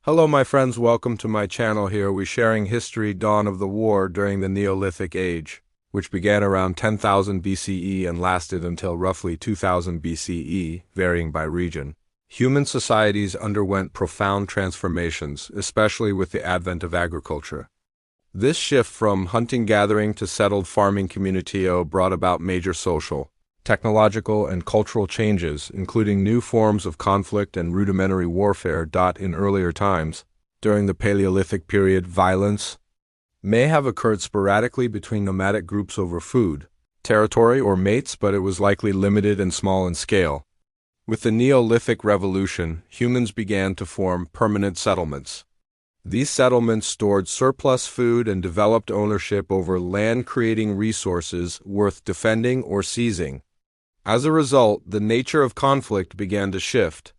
Hello my friends, welcome to my channel. Here we're sharing history dawn of the war during the Neolithic Age, which began around 10,000 BCE and lasted until roughly 2000 BCE, varying by region. Human societies underwent profound transformations, especially with the advent of agriculture. This shift from hunting-gathering to settled farming community brought about major social, technological, and cultural changes, including new forms of conflict and rudimentary warfare. In earlier times, during the Paleolithic period, violence may have occurred sporadically between nomadic groups over food, territory, or mates, but it was likely limited and small in scale. With the Neolithic Revolution, humans began to form permanent settlements. These settlements stored surplus food and developed ownership over land, creating resources worth defending or seizing. As a result, the nature of conflict began to shift.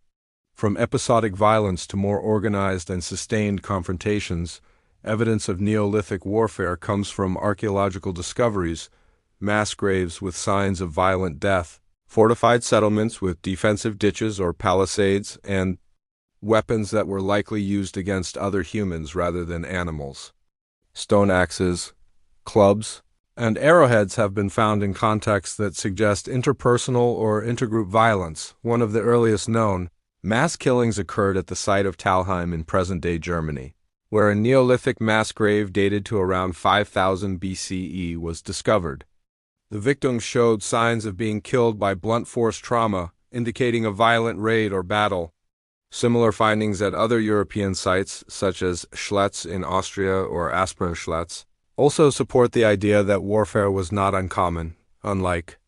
From episodic violence to more organized and sustained confrontations, evidence of Neolithic warfare comes from archaeological discoveries, mass graves with signs of violent death, fortified settlements with defensive ditches or palisades, and weapons that were likely used against other humans rather than animals. Stone axes, clubs, and arrowheads have been found in contexts that suggest interpersonal or intergroup violence. One of the earliest known mass killings occurred at the site of Talheim in present-day Germany, where a Neolithic mass grave dated to around 5000 BCE was discovered. The victims showed signs of being killed by blunt force trauma, indicating a violent raid or battle. Similar findings at other European sites, such as Schletz in Austria or Aspern-Schletz, also support the idea that warfare was not uncommon. Unlike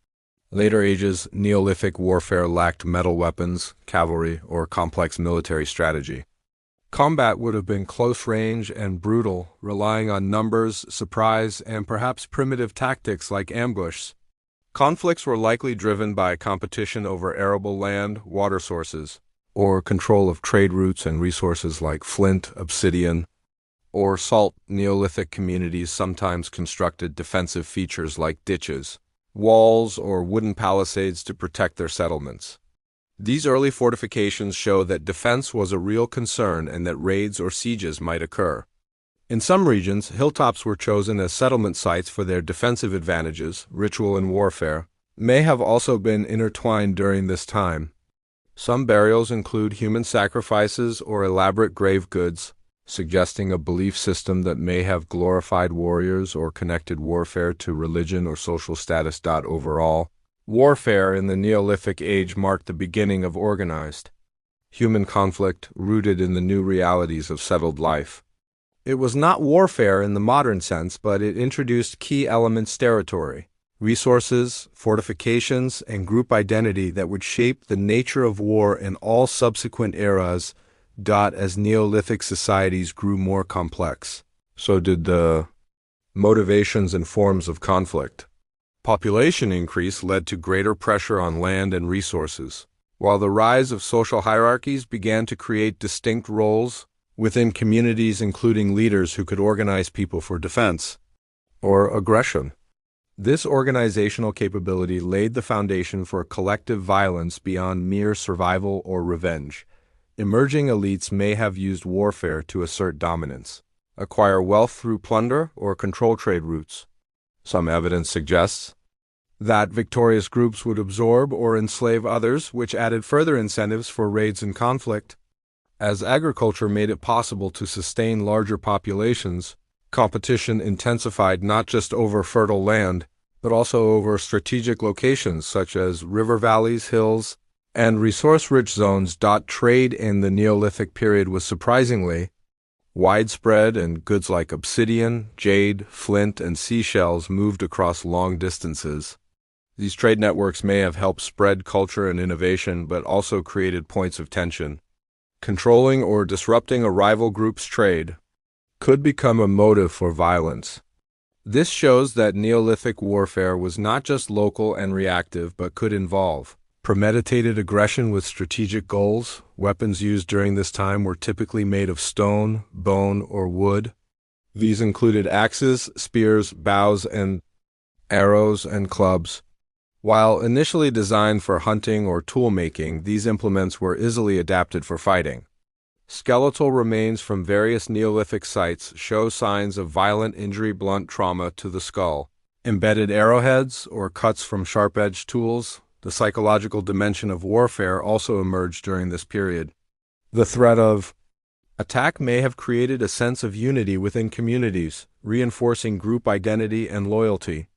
later ages, Neolithic warfare lacked metal weapons, cavalry, or complex military strategy. Combat would have been close range and brutal, relying on numbers, surprise, and perhaps primitive tactics like ambush. Conflicts were likely driven by competition over arable land, water sources, or control of trade routes and resources like flint, obsidian, or salt. Neolithic communities sometimes constructed defensive features like ditches, walls, or wooden palisades to protect their settlements. These early fortifications show that defense was a real concern and that raids or sieges might occur. In some regions, hilltops were chosen as settlement sites for their defensive advantages. Ritual and warfare may have also been intertwined during this time. Some burials include human sacrifices or elaborate grave goods, suggesting a belief system that may have glorified warriors or connected warfare to religion or social status. Overall, warfare in the Neolithic Age marked the beginning of organized human conflict rooted in the new realities of settled life. It was not warfare in the modern sense, but it introduced key elements: territory, resources, fortifications, and group identity that would shape the nature of war in all subsequent eras. As Neolithic societies grew more complex, so did the motivations and forms of conflict. Population increase led to greater pressure on land and resources, while the rise of social hierarchies began to create distinct roles within communities, including leaders who could organize people for defense or aggression. This organizational capability laid the foundation for collective violence beyond mere survival or revenge. Emerging elites may have used warfare to assert dominance, acquire wealth through plunder, or control trade routes. Some evidence suggests that victorious groups would absorb or enslave others, which added further incentives for raids and conflict. As agriculture made it possible to sustain larger populations, competition intensified not just over fertile land, but also over strategic locations such as river valleys, hills, and resource-rich zones. Trade in the Neolithic period was surprisingly widespread, and goods like obsidian, jade, flint, and seashells moved across long distances. These trade networks may have helped spread culture and innovation, but also created points of tension. Controlling or disrupting a rival group's trade could become a motive for violence. This shows that Neolithic warfare was not just local and reactive, but could involve premeditated aggression with strategic goals. Weapons used during this time were typically made of stone, bone, or wood. These included axes, spears, bows, and arrows, and clubs. While initially designed for hunting or tool making, these implements were easily adapted for fighting. Skeletal remains from various Neolithic sites show signs of violent injury, blunt trauma to the skull. Embedded arrowheads or cuts from sharp-edged tools, the psychological dimension of warfare, also emerged during this period. The threat of attack may have created a sense of unity within communities, reinforcing group identity and loyalty.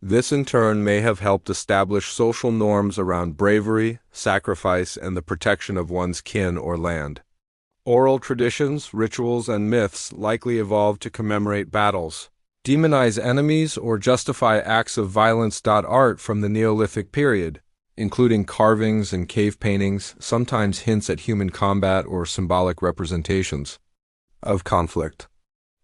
This in turn may have helped establish social norms around bravery, sacrifice, and the protection of one's kin or land. Oral traditions, rituals, and myths likely evolved to commemorate battles, demonize enemies, or justify acts of violence. Art from the Neolithic period, including carvings and cave paintings, sometimes hints at human combat or symbolic representations of conflict.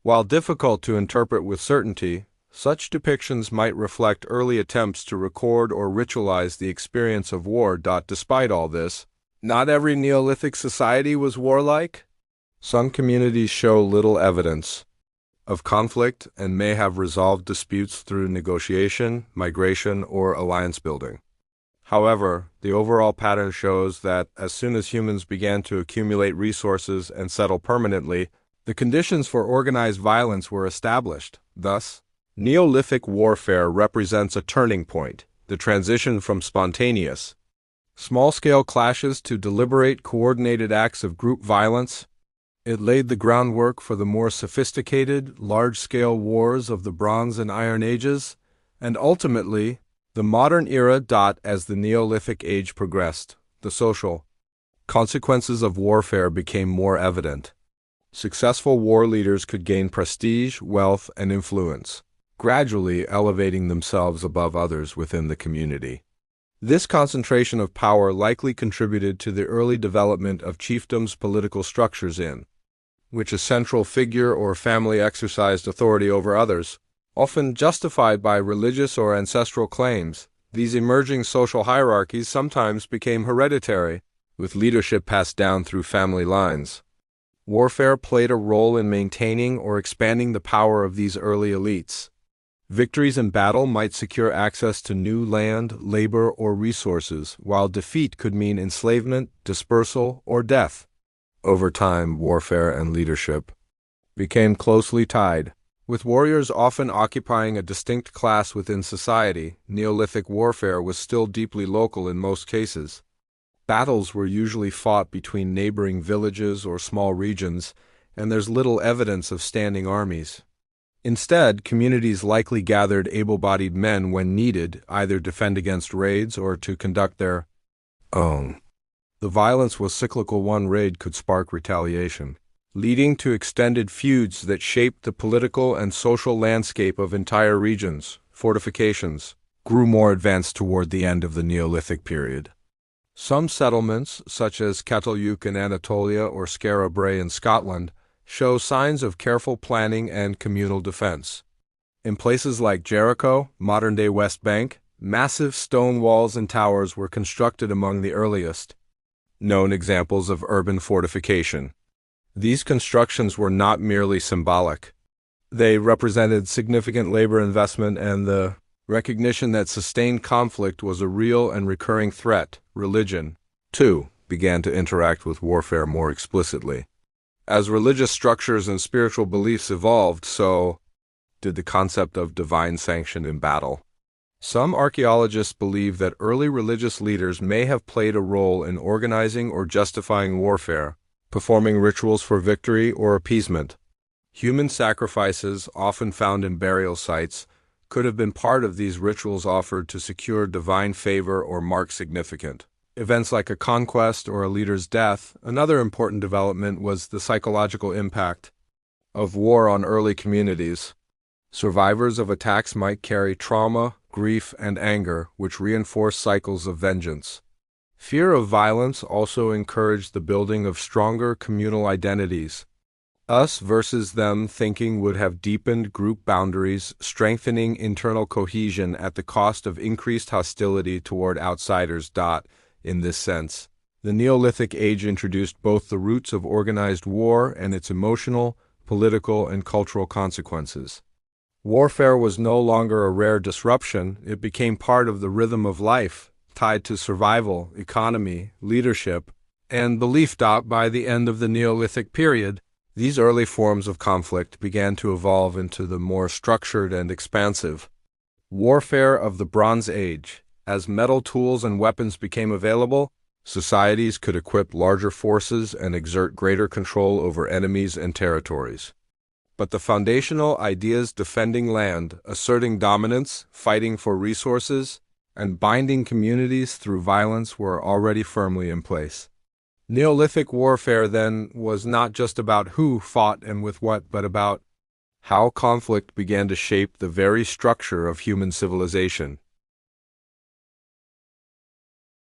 While difficult to interpret with certainty, such depictions might reflect early attempts to record or ritualize the experience of war. Despite all this, not every Neolithic society was warlike. Some communities show little evidence of conflict and may have resolved disputes through negotiation, migration, or alliance building. However, the overall pattern shows that as soon as humans began to accumulate resources and settle permanently, the conditions for organized violence were established. Thus, Neolithic warfare represents a turning point, the transition from spontaneous, small-scale clashes to deliberate, coordinated acts of group violence. It laid the groundwork for the more sophisticated, large-scale wars of the Bronze and Iron Ages, and ultimately, the modern era. As the Neolithic Age progressed, the social consequences of warfare became more evident. Successful war leaders could gain prestige, wealth, and influence, gradually elevating themselves above others within the community. This concentration of power likely contributed to the early development of chiefdoms, political structures in which a central figure or family exercised authority over others, often justified by religious or ancestral claims. These emerging social hierarchies sometimes became hereditary, with leadership passed down through family lines. Warfare played a role in maintaining or expanding the power of these early elites. Victories in battle might secure access to new land, labor, or resources, while defeat could mean enslavement, dispersal, or death. Over time, warfare and leadership became closely tied, with warriors often occupying a distinct class within society. Neolithic warfare was still deeply local in most cases. Battles were usually fought between neighboring villages or small regions, and there's little evidence of standing armies. Instead, communities likely gathered able-bodied men when needed, either defend against raids or to conduct their own. The violence was cyclical. One raid could spark retaliation, leading to extended feuds that shaped the political and social landscape of entire regions. Fortifications grew more advanced toward the end of the Neolithic period. Some settlements, such as Cataluke in Anatolia or Skara Brae in Scotland, show signs of careful planning and communal defense. In places like Jericho, modern-day West Bank, massive stone walls and towers were constructed. Among the earliest known examples of urban fortification. These constructions were not merely symbolic. They represented significant labor investment and the recognition that sustained conflict was a real and recurring threat. Religion, too, began to interact with warfare more explicitly. As religious structures and spiritual beliefs evolved, so did the concept of divine sanction in battle. Some archaeologists believe that early religious leaders may have played a role in organizing or justifying warfare, performing rituals for victory or appeasement. Human sacrifices, often found in burial sites, could have been part of these rituals offered to secure divine favor or mark significant events like a conquest or a leader's death. Another important development was the psychological impact of war on early communities. Survivors of attacks might carry trauma, grief, and anger, which reinforced cycles of vengeance. Fear of violence also encouraged the building of stronger communal identities. Us versus them thinking would have deepened group boundaries, strengthening internal cohesion at the cost of increased hostility toward outsiders. In this sense, the Neolithic Age introduced both the roots of organized war and its emotional, political, and cultural consequences. Warfare was no longer a rare disruption. It became part of the rhythm of life, tied to survival, economy, leadership, and belief. By the end of the Neolithic period, these early forms of conflict began to evolve into the more structured and expansive warfare of the Bronze Age. As metal tools and weapons became available, societies could equip larger forces and exert greater control over enemies and territories. But the foundational ideas defending land, asserting dominance, fighting for resources, and binding communities through violence were already firmly in place. Neolithic warfare, then, was not just about who fought and with what, but about how conflict began to shape the very structure of human civilization.